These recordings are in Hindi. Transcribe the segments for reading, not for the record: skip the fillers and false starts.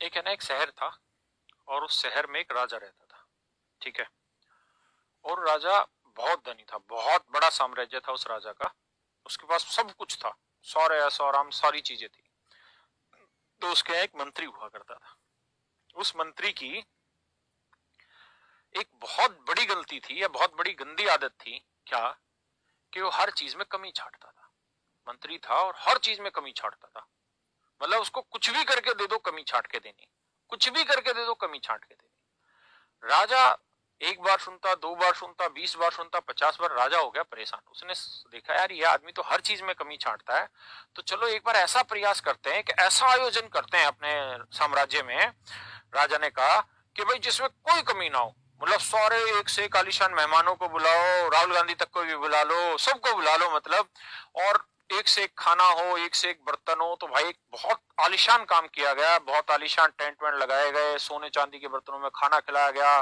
एक है ना, एक शहर था और उस शहर में एक राजा रहता था। ठीक है। और राजा बहुत धनी था, बहुत बड़ा साम्राज्य था उस राजा का। उसके पास सब कुछ था, सारे ऐशो आराम सारी चीजें थी। तो उसके यहाँ एक मंत्री हुआ करता था। उस मंत्री की एक बहुत बड़ी गलती थी या बहुत बड़ी गंदी आदत थी। क्या? कि वो हर चीज में कमी छांटता था। मंत्री था और हर चीज में कमी छांटता था। मतलब उसको कुछ भी करके दे दो कमी छांट के देनी, कुछ भी करके दे दो कमी छांट के देनी। राजा एक बार सुनता, दो बार सुनता, 20 बार सुनता, 50 बार। राजा हो गया परेशान। उसने देखा यार ये आदमी तो हर चीज में कमी छांटता है, तो चलो एक बार ऐसा प्रयास करते हैं कि ऐसा आयोजन करते हैं अपने साम्राज्य में। राजा ने कहा कि भाई जिसमें कोई कमी ना हो, मतलब सारे एक से एक आलीशान मेहमानों को बुलाओ, राहुल गांधी तक को भी बुला लो, सबको बुला लो मतलब। और एक से एक खाना हो, एक से एक बर्तन हो। तो भाई बहुत आलीशान काम किया गया, बहुत आलीशान टेंट वेंट लगाए गए, सोने चांदी के बर्तनों में खाना खिलाया गया,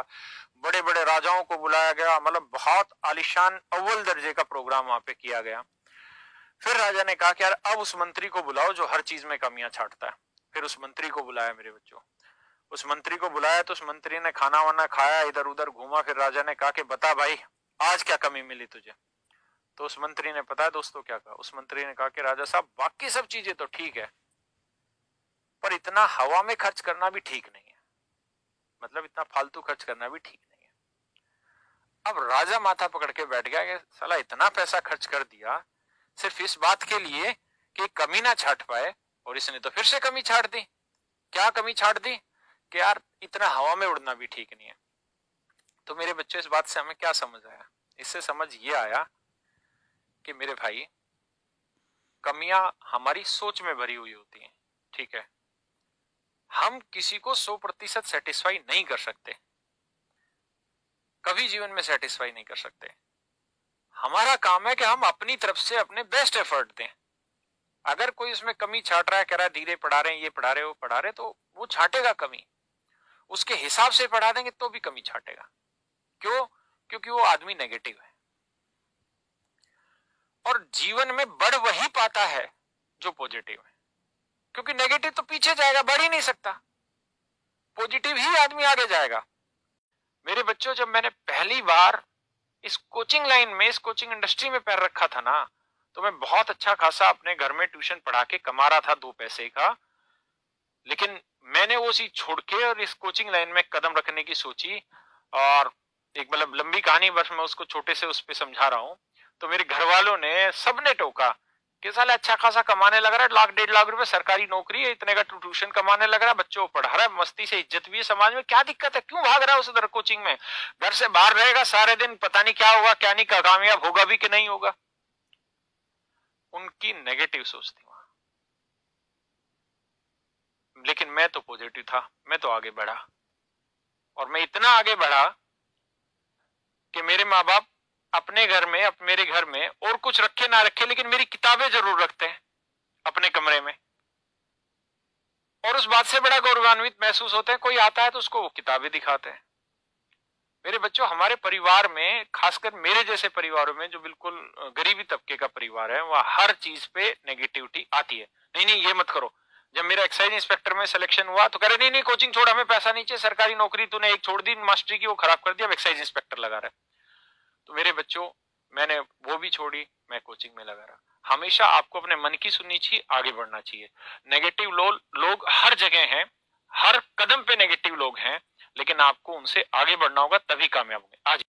बड़े बड़े राजाओं को बुलाया गया, मतलब बहुत आलीशान अव्वल दर्जे का प्रोग्राम वहां पे किया गया। फिर राजा ने कहा कि यार अब उस मंत्री को बुलाओ जो हर चीज में कमियां छांटता है। फिर उस मंत्री को बुलाया मेरे बच्चों। उस मंत्री को बुलाया तो उस मंत्री ने खाना वाना खाया, इधर उधर घूमा। फिर राजा ने कहा कि बता भाई आज क्या कमी मिली तुझे। तो उस मंत्री ने, पता है दोस्तों क्या कहा? उस मंत्री ने कहा कि राजा साहब बाकी सब चीजें तो ठीक है, पर इतना हवा में खर्च करना भी ठीक नहीं है। मतलब इतना फालतू खर्च करना भी ठीक नहीं है। अब राजा माथा पकड़ के बैठ गया कि साला इतना पैसा खर्च कर दिया सिर्फ इस बात के लिए कि कमी ना छाट पाए, और इसने तो फिर से कमी छाट दी। क्या कमी छाट दी? कि यार इतना हवा में उड़ना भी ठीक नहीं है। तो मेरे बच्चों इस बात से हमें क्या समझ आया? इससे समझ ये आया कि मेरे भाई कमियां हमारी सोच में भरी हुई होती हैं। ठीक है। हम किसी को 100% सेटिस्फाई नहीं कर सकते, कभी जीवन में सेटिस्फाई नहीं कर सकते। हमारा काम है कि हम अपनी तरफ से अपने बेस्ट एफर्ट दें। अगर कोई उसमें कमी छाट रहा है, कह रहा है धीरे पढ़ा रहे हैं, ये पढ़ा रहे हो पढ़ा रहे, तो वो छाटेगा कमी। उसके हिसाब से पढ़ा देंगे तो भी कमी छाटेगा। क्यों? क्योंकि वो आदमी नेगेटिव है। और जीवन में बढ़ वही पाता है जो पॉजिटिव है, क्योंकि नेगेटिव तो पीछे जाएगा, बढ़ ही नहीं सकता। पॉजिटिव ही आदमी आगे जाएगा। मेरे बच्चों जब मैंने पहली बार इस कोचिंग लाइन में, इस कोचिंग इंडस्ट्री में पैर रखा था ना, तो मैं बहुत अच्छा खासा अपने घर में ट्यूशन पढ़ा के कमा रहा था 2 पैसे का। लेकिन मैंने वो चीज छोड़ के और इस कोचिंग लाइन में कदम रखने की सोची। और एक मतलब लंबी कहानी, बस मैं उसको छोटे से उस पर समझा रहा हूँ। तो मेरे घर वालों ने, सबने टोका कि साला अच्छा खासा कमाने लग रहा है, 1,00,000-1,50,000 रुपए सरकारी नौकरी है, इतने का ट्यूशन कमाने लग रहा है, बच्चों को पढ़ा रहा है, मस्ती से, इज्जत भी है समाज में, क्या दिक्कत है? क्यों भाग रहा है उस उधर कोचिंग में? घर से बाहर रहेगा सारे दिन, पता नहीं क्या होगा क्या नहीं, कामयाब होगा भी कि नहीं होगा। उनकी नेगेटिव सोच थी वहां। लेकिन मैं तो पॉजिटिव था, मैं तो आगे बढ़ा। और मैं इतना आगे बढ़ा कि मेरे माँ बाप अपने घर में, मेरे घर में और कुछ रखे ना रखे, लेकिन मेरी किताबें जरूर रखते हैं अपने कमरे में। और उस बात से बड़ा गौरवान्वित महसूस होते हैं, कोई आता है तो उसको वो किताबें दिखाते हैं। मेरे बच्चों हमारे परिवार में, खासकर मेरे जैसे परिवारों में जो बिल्कुल गरीबी तबके का परिवार है, वह हर चीज पे नेगेटिविटी आती है। नहीं नहीं ये मत करो। जब मेरा एक्साइज इंस्पेक्टर में सिलेक्शन हुआ तो कह रहे नहीं नहीं कोचिंग छोड़, हमें पैसा नहीं चाहिए, सरकारी नौकरी तूने एक छोड़ दी मास्टरी की, वो खराब कर दिया, अब एक्साइज इंस्पेक्टर लगा रहा है। तो मेरे बच्चों मैंने वो भी छोड़ी, मैं कोचिंग में लगा रहा। हमेशा आपको अपने मन की सुननी चाहिए, आगे बढ़ना चाहिए। नेगेटिव लोग हर जगह हैं, हर कदम पे नेगेटिव लोग हैं, लेकिन आपको उनसे आगे बढ़ना होगा, तभी कामयाब होंगे। आज